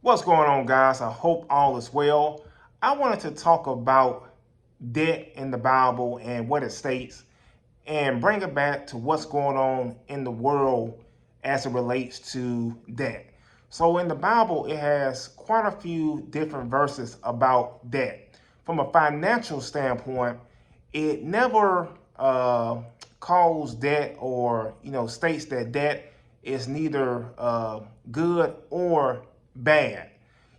What's going on, guys? I hope all is well. I wanted to talk about debt in the Bible and what it states and bring it back to what's going on in the world as it relates to debt. So in the Bible, it has quite a few different verses about debt. From a financial standpoint, it never calls debt or states that debt is neither good or bad.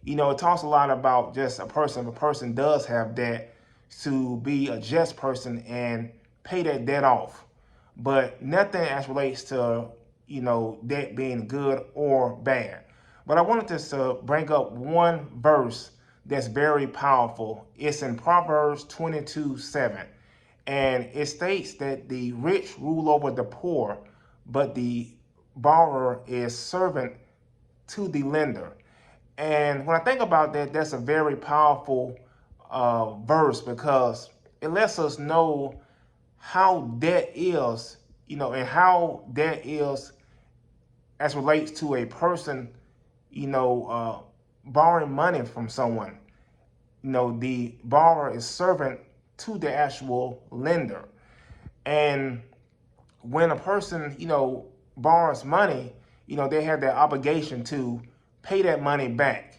It talks a lot about just a person. If a person does have debt, to be a just person and pay that debt off. But nothing as relates to, debt being good or bad. But I wanted to bring up one verse that's very powerful. It's in Proverbs 22:7. And it states that the rich rule over the poor, but the borrower is servant to the lender. And when I think about that, that's a very powerful verse because it lets us know how debt is, and how debt is as relates to a person, borrowing money from someone. The borrower is servant to the actual lender. And when a person, borrows money, they have that obligation to pay that money back.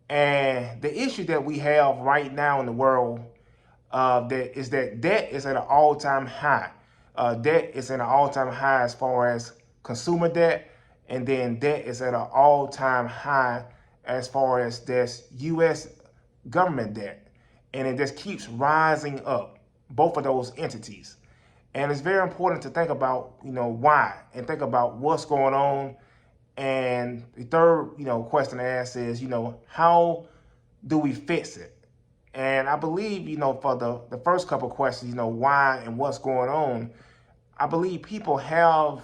And the issue that we have right now in the world that debt is at an all-time high. Debt is at an all-time high as far as consumer debt, and then debt is at an all-time high as far as this U.S. government debt. And it just keeps rising up, both of those entities. And it's very important to think about, why, and think about what's going on. And the third, question to ask is, how do we fix it? And I believe, for the first couple of questions, why and what's going on, I believe people have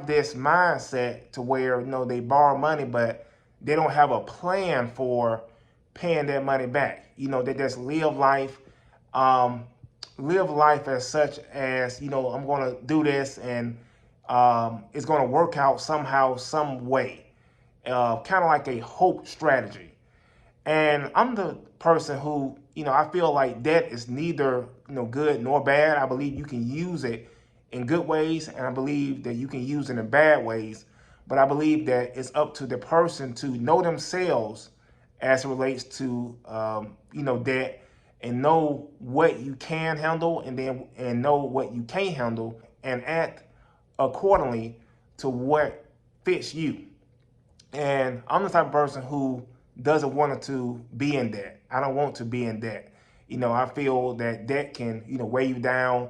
this mindset to where, they borrow money, but they don't have a plan for paying that money back. They just live life as such as, I'm going to do this and it's going to work out somehow, some way, kind of like a hope strategy. And I'm the person who, I feel like debt is neither, good nor bad. I believe you can use it in good ways, and I believe that you can use it in bad ways. But I believe that it's up to the person to know themselves as it relates to, debt, and know what you can handle, and know what you can't handle, and act accordingly to what fits you. And I'm the type of person who doesn't want to be in debt. I don't want to be in debt. I feel that debt can, weigh you down,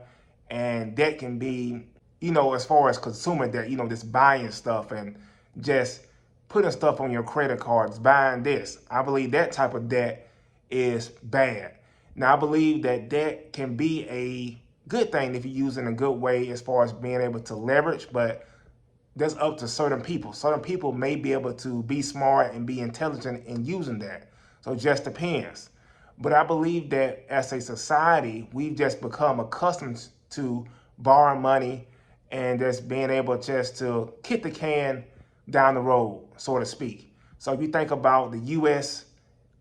and debt can be, as far as consumer debt, just buying stuff and just putting stuff on your credit cards, buying this. I believe that type of debt is bad. Now, I believe that debt can be a good thing if you use it in a good way as far as being able to leverage, but that's up to certain people. Certain people may be able to be smart and be intelligent in using that. So it just depends. But I believe that as a society, we've just become accustomed to borrowing money and just being able just to kick the can down the road, so to speak. So if you think about the U.S.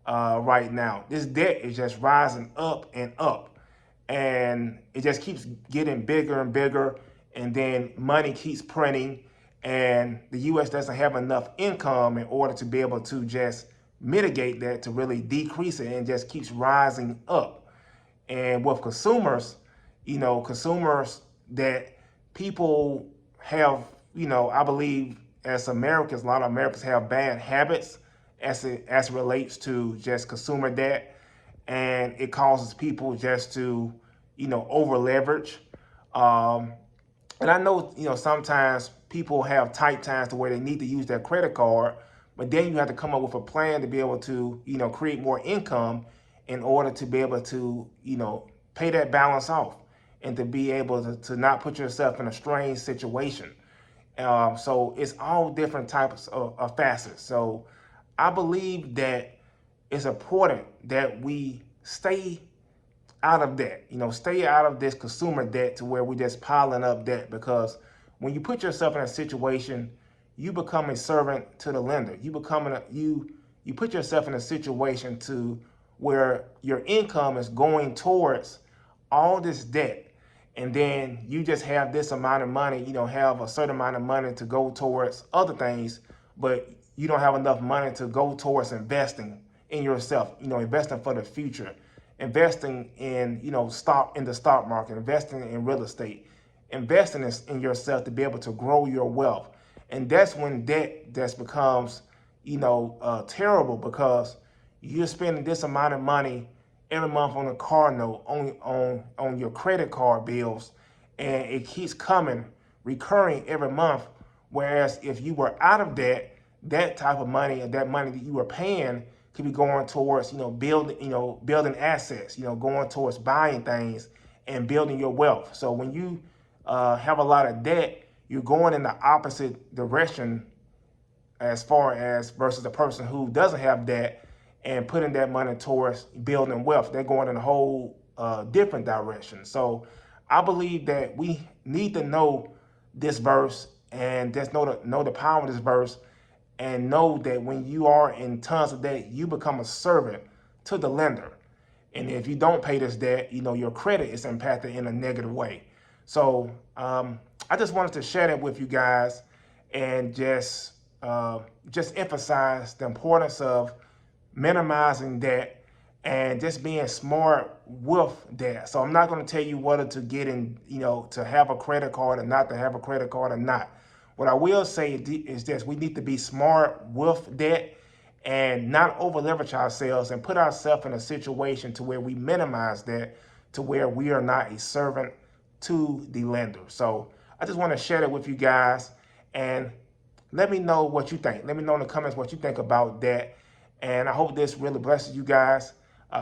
Right now, this debt is just rising up and up. And it just keeps getting bigger and bigger. And then money keeps printing. And the U.S. doesn't have enough income in order to be able to just mitigate that, to really decrease it, and just keeps rising up. And with consumers, consumers that people have, I believe as Americans, a lot of Americans have bad habits as it relates to just consumer debt. And it causes people just to, over leverage. And I know, sometimes people have tight times to where they need to use their credit card, but then you have to come up with a plan to be able to, create more income in order to be able to, pay that balance off, and to be able to not put yourself in a strange situation. So it's all different types of facets. So I believe that it's important that we stay out of debt, stay out of this consumer debt to where we're just piling up debt. Because when you put yourself in a situation, you become a servant to the lender. You put yourself in a situation to where your income is going towards all this debt, and then you just have this amount of money, have a certain amount of money to go towards other things, but you don't have enough money to go towards investing in yourself, investing for the future, investing in, in the stock market, investing in real estate, investing in yourself to be able to grow your wealth. And that's when debt just becomes, terrible, because you're spending this amount of money every month on a car note, on your credit card bills, and it keeps coming, recurring every month. Whereas if you were out of debt, that type of money, and that money that you were paying, could be going towards, building assets, going towards buying things and building your wealth. So when you have a lot of debt, you're going in the opposite direction as far as versus the person who doesn't have debt and putting that money towards building wealth. They're going in a whole different direction. So I believe that we need to know this verse and just know the power of this verse, and know that when you are in tons of debt, you become a servant to the lender. And if you don't pay this debt, your credit is impacted in a negative way. So I just wanted to share that with you guys, and just emphasize the importance of minimizing debt and just being smart with debt. So I'm not going to tell you whether to get in, to have a credit card or not to have a credit card or not. What I will say is this: we need to be smart with debt and not over leverage ourselves and put ourselves in a situation to where we minimize that, to where we are not a servant to the lender. So I just want to share that with you guys, and let me know what you think. Let me know in the comments what you think about that. And I hope this really blesses you guys.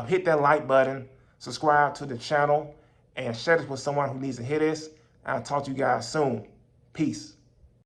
Hit that like button, subscribe to the channel, and share this with someone who needs to hear this. I'll talk to you guys soon. Peace.